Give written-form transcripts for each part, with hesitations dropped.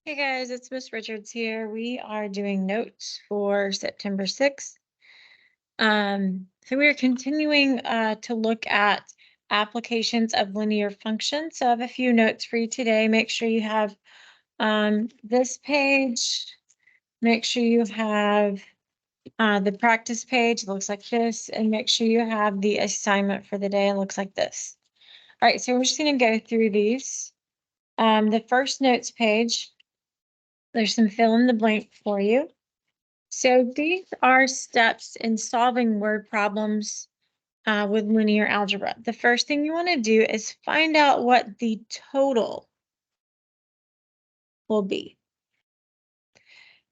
Hey guys, it's Miss Richards here. We are doing notes for September 6th. So we are continuing to look at applications of linear functions. So I have a few notes for you today. Make sure you have this page. Make sure you have the practice page. It looks like this. And make sure you have the assignment for the day. It looks like this. All right, so we're just going to go through these. The first notes page, there's some fill in the blank for you. So these are steps in solving word problems with linear algebra. The first thing you want to do is find out what the total will be.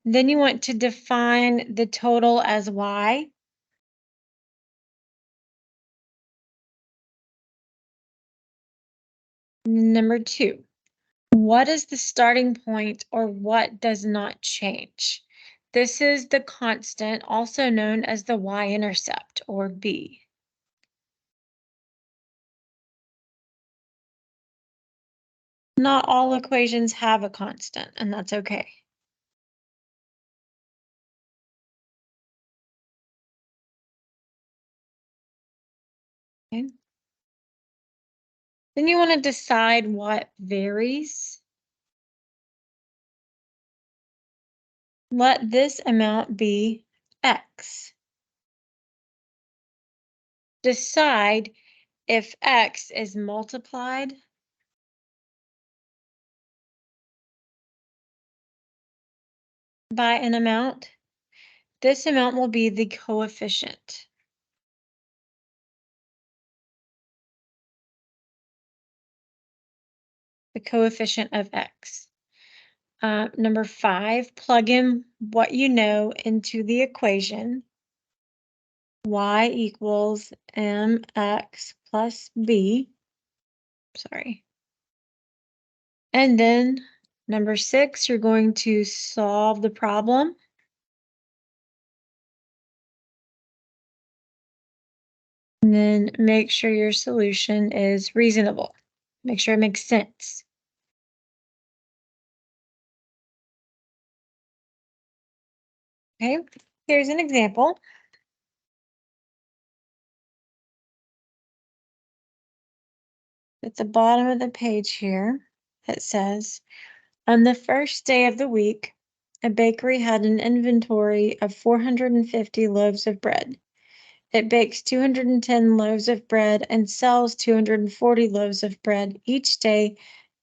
Then you want to define the total as y. Number 2, what is the starting point or what does not change? This is the constant, also known as the y-intercept or b. Not all equations have a constant, and that's okay. Okay. Then you want to decide what varies. Let this amount be x. Decide if x is multiplied by an amount. This amount will be the coefficient. The coefficient of x. Number 5, plug in what you know into the equation. Y equals mx plus b. Sorry. And then number 6, you're going to solve the problem. And then make sure your solution is reasonable. Make sure it makes sense. Okay, here's an example. At the bottom of the page here, it says, on the first day of the week, a bakery had an inventory of 450 loaves of bread. It bakes 210 loaves of bread and sells 240 loaves of bread each day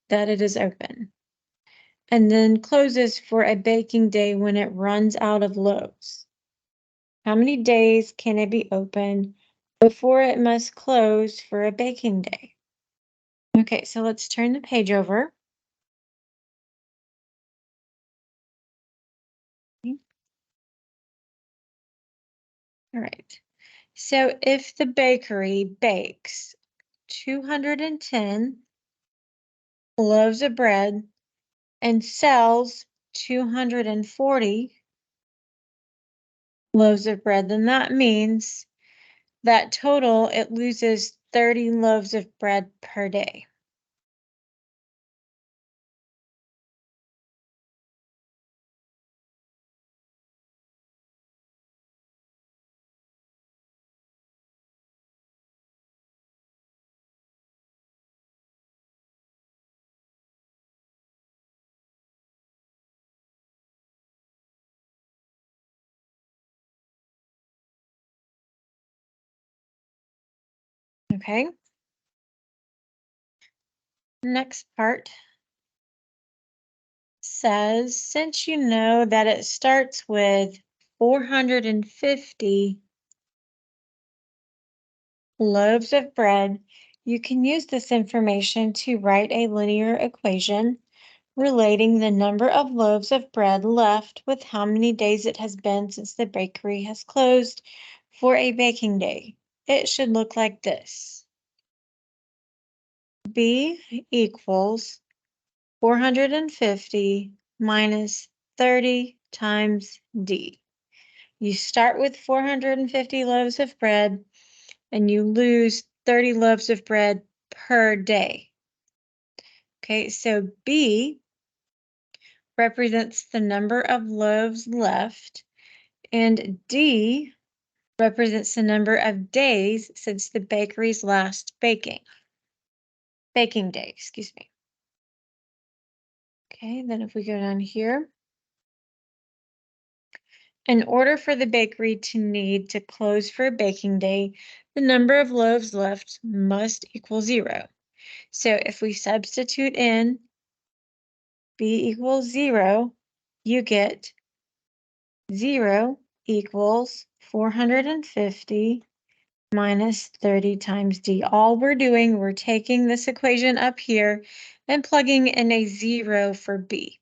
that it is open, and then closes for a baking day when it runs out of loaves. How many days can it be open before it must close for a baking day? Okay, so let's turn the page over. All right. So if the bakery bakes 210 loaves of bread and sells 240 loaves of bread, then that means that total it loses 30 loaves of bread per day. Okay. Next part says, since you know that it starts with 450 loaves of bread, you can use this information to write a linear equation relating the number of loaves of bread left with how many days it has been since the bakery has closed for a baking day. It should look like this. B equals 450 minus 30 times D. You start with 450 loaves of bread and you lose 30 loaves of bread per day. Okay, so B represents the number of loaves left, and D represents the number of days since the bakery's last baking day, excuse me. Okay, then if we go down here, in order for the bakery to need to close for a baking day, the number of loaves left must equal 0. So if we substitute in B equals 0, you get 0 equals 450 minus 30 times D. All we're doing, we're taking this equation up here and plugging in a 0 for B.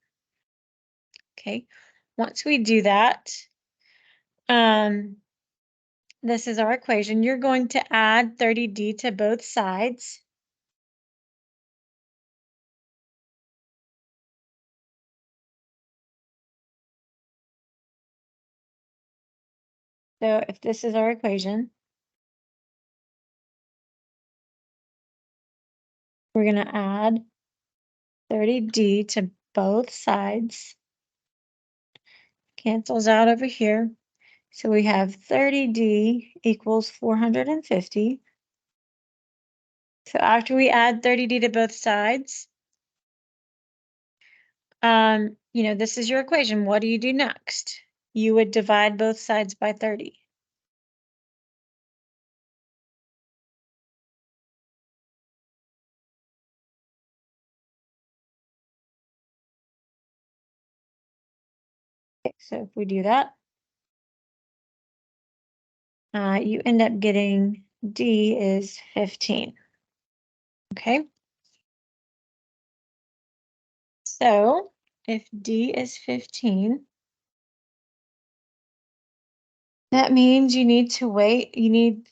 Okay, once we do that, this is our equation. You're going to add 30D to both sides. So if this is our equation, we're going to add 30D to both sides. Cancels out over here. So we have 30D equals 450. So after we add 30D to both sides, this is your equation. What do you do next? You would divide both sides by 30. Okay, so if we do that, you end up getting D is 15. Okay. So if D is 15, that means you need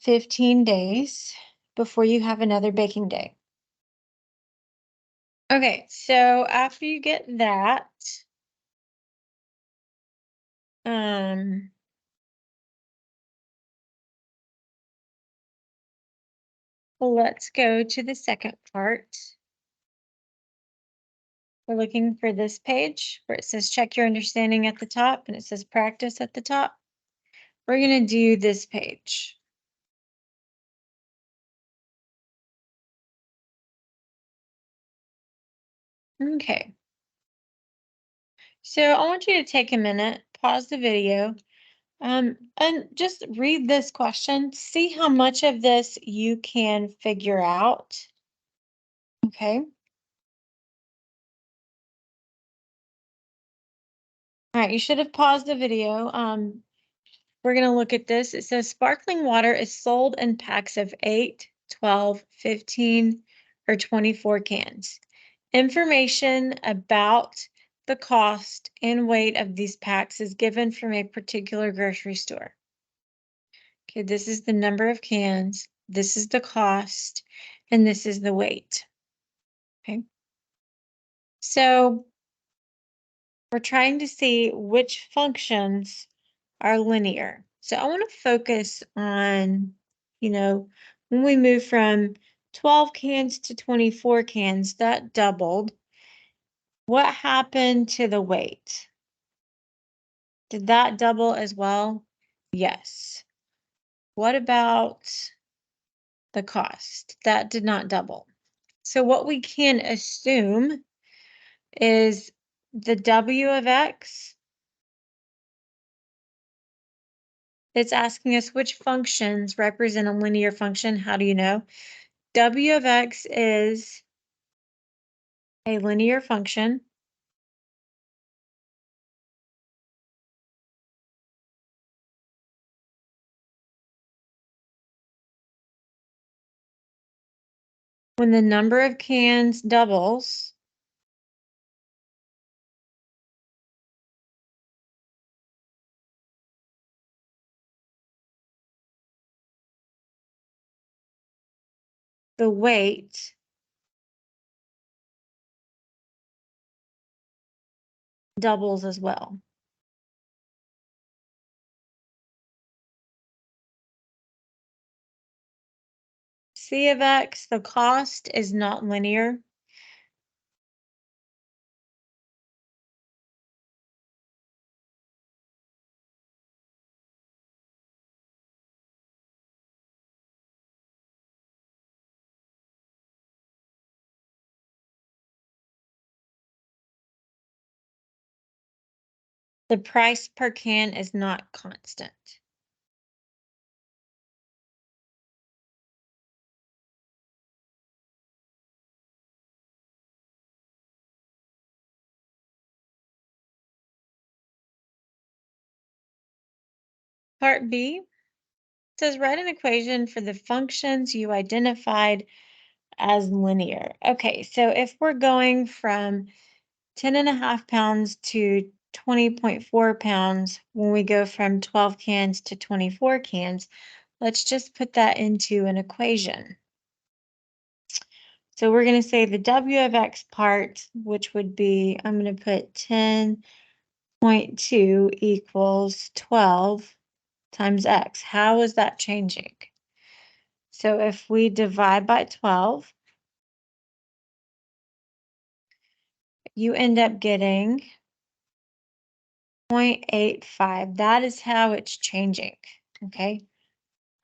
15 days before you have another baking day. Okay, so after you get that, let's go to the second part. We're looking for this page where it says check your understanding at the top and it says practice at the top. We're going to do this page. Okay. So I want you to take a minute, pause the video, and just read this question. See how much of this you can figure out. Okay. All right, you should have paused the video. We're going to look at this. It says sparkling water is sold in packs of 8, 12, 15, or 24 cans. Information about the cost and weight of these packs is given from a particular grocery store. Okay, this is the number of cans, this is the cost, and this is the weight. Okay. So we're trying to see which functions are linear. So I want to focus on, when we move from 12 cans to 24 cans, that doubled. What happened to the weight? Did that double as well? Yes. What about the cost? That did not double. So what we can assume is the W of X. It's asking us which functions represent a linear function. How do you know? W of X is a linear function. When the number of cans doubles, the weight doubles as well. C of X, the cost is not linear. The price per can is not constant. Part B says write an equation for the functions you identified as linear. Okay, so if we're going from 10.5 pounds to 20.4 pounds, when we go from 12 cans to 24 cans, let's just put that into an equation. So we're going to say the W of X part, which would be, I'm going to put 10.2 equals 12 times X. How is that changing? So if we divide by 12, you end up getting 0.85. That is how it's changing, okay?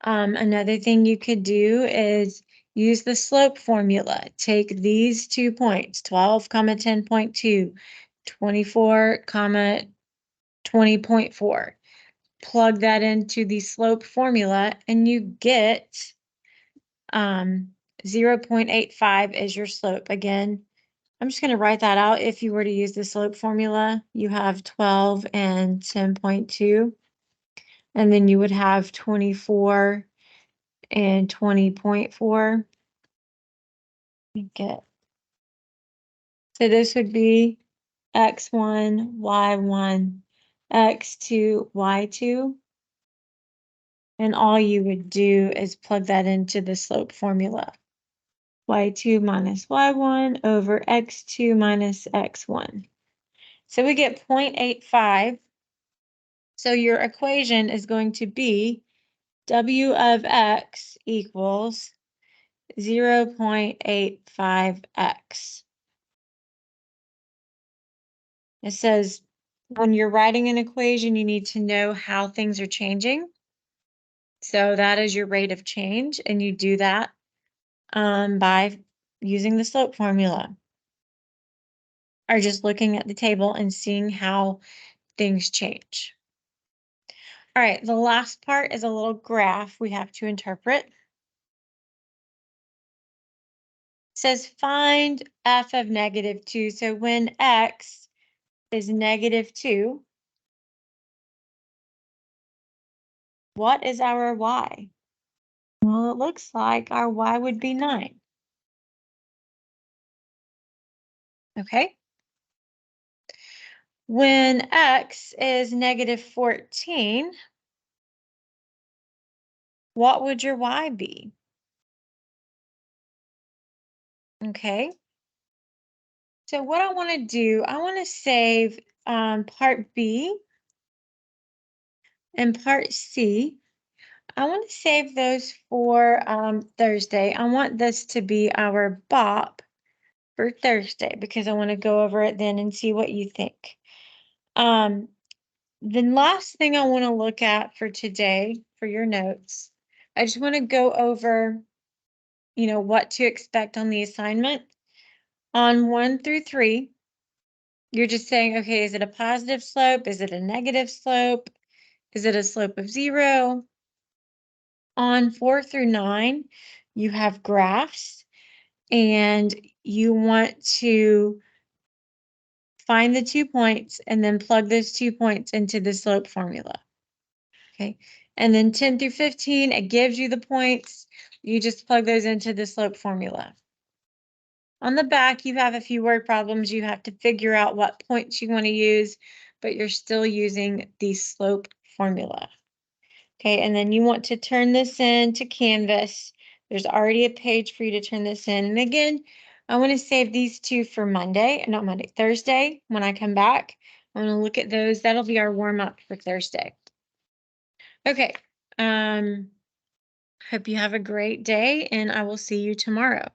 Another thing you could do is use the slope formula. Take these 2 points, 12, 10.2, 24, 20.4. Plug that into the slope formula and you get 0.85 is your slope. Again, I'm just going to write that out. If you were to use the slope formula, you have 12 and 10.2, and then you would have 24 and 20.4. Get. So this would be x1, y1, x2, y2. And all you would do is plug that into the slope formula. Y2 minus y1 over x2 minus x1. So we get 0.85. So your equation is going to be W of X equals 0.85x. It says when you're writing an equation, you need to know how things are changing. So that is your rate of change, and you do that by using the slope formula, or just looking at the table and seeing how things change. All right, the last part is a little graph we have to interpret. It says find f of -2. So when x is -2, what is our y? Well, it looks like our y would be 9. Okay. When x is -14, what would your y be? Okay. So what I want to do, I want to save part B and part C. I want to save those for Thursday. I want this to be our BOP for Thursday because I want to go over it then and see what you think. The last thing I want to look at for today for your notes, I just want to go over, what to expect on the assignment. On 1 through 3, you're just saying, okay, is it a positive slope? Is it a negative slope? Is it a slope of 0? On 4 through 9, you have graphs, and you want to find the 2 points and then plug those 2 points into the slope formula. Okay, and then 10 through 15, it gives you the points. You just plug those into the slope formula. On the back, you have a few word problems. You have to figure out what points you want to use, but you're still using the slope formula. Okay, and then you want to turn this in to Canvas. There's already a page for you to turn this in. And again, I want to save these two for Thursday when I come back. I'm going to look at those. That'll be our warm up for Thursday. Okay. Hope you have a great day, and I will see you tomorrow.